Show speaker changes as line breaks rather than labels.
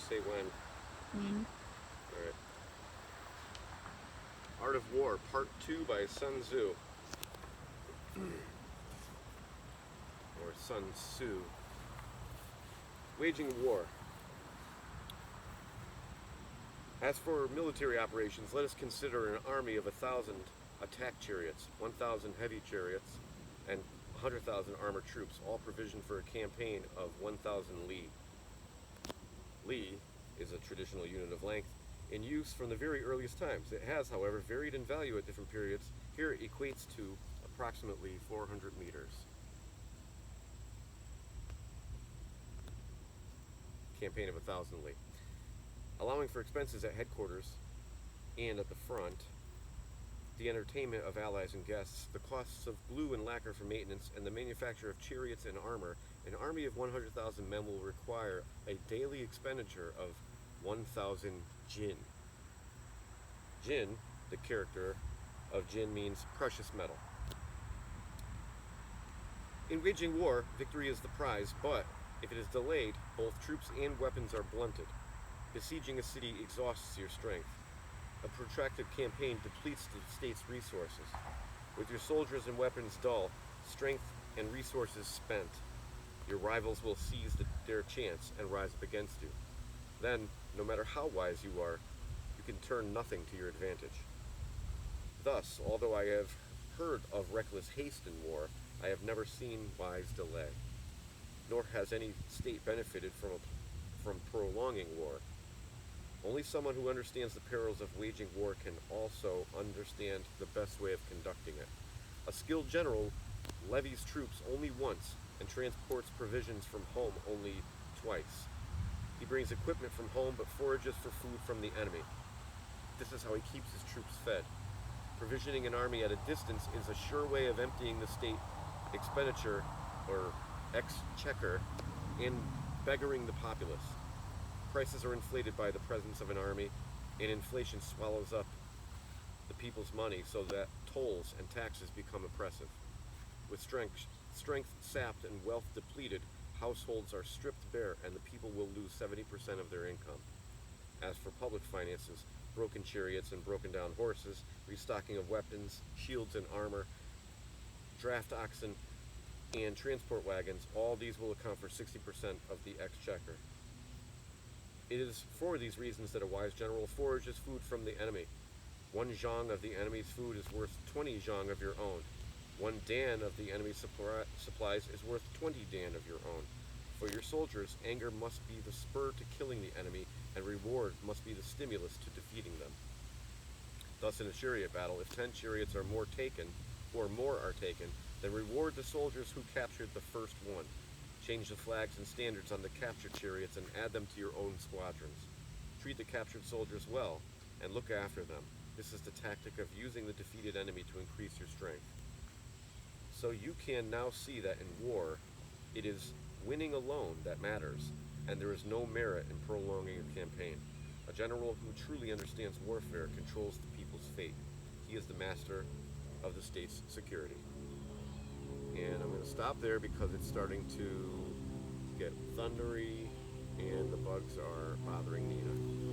say when.
When?
All right. Art of War, Part 2 by Sun Tzu. Or Sun Tzu. Waging war. As for military operations, let us consider an army of 1,000 attack chariots, 1,000 heavy chariots, and 100,000 armored troops, all provisioned for a campaign of 1,000 li. Li is a traditional unit of length in use from the very earliest times. It has, however, varied in value at different periods. Here it equates to approximately 400 meters. Campaign of 1,000 li. Allowing for expenses at headquarters and at the front, the entertainment of allies and guests, the costs of glue and lacquer for maintenance, and the manufacture of chariots and armor, an army of 100,000 men will require a daily expenditure of 1,000 jin. Jin, the character of jin, means precious metal. In waging war, victory is the prize, but if it is delayed, both troops and weapons are blunted. Besieging a city exhausts your strength. A protracted campaign depletes the state's resources. With your soldiers and weapons dull, strength and resources spent, your rivals will seize their chance and rise up against you. Then, no matter how wise you are, you can turn nothing to your advantage. Thus, although I have heard of reckless haste in war, I have never seen wise delay. Nor has any state benefited from prolonging war. Only someone who understands the perils of waging war can also understand the best way of conducting it. A skilled general levies troops only once and transports provisions from home only twice. He brings equipment from home but forages for food from the enemy. This is how he keeps his troops fed. Provisioning an army at a distance is a sure way of emptying the state expenditure, or exchequer, and beggaring the populace. Prices are inflated by the presence of an army, and inflation swallows up the people's money so that tolls and taxes become oppressive. With strength sapped and wealth depleted, households are stripped bare and the people will lose 70% of their income. As for public finances, broken chariots and broken down horses, restocking of weapons, shields and armor, draft oxen, and transport wagons, all these will account for 60% of the exchequer. It is for these reasons that a wise general forages food from the enemy. 1 zhang of the enemy's food is worth 20 zhang of your own. 1 dan of the enemy's supplies is worth 20 dan of your own. For your soldiers, anger must be the spur to killing the enemy, and reward must be the stimulus to defeating them. Thus, in a chariot battle, if 10 chariots or more are taken, then reward the soldiers who captured the first one. Change the flags and standards on the captured chariots and add them to your own squadrons. Treat the captured soldiers well and look after them. This is the tactic of using the defeated enemy to increase your strength. So you can now see that in war, it is winning alone that matters, and there is no merit in prolonging a campaign. A general who truly understands warfare controls the people's fate. He is the master of the state's security. And I'm going to stop there because it's starting to get thundery and the bugs are bothering Nina.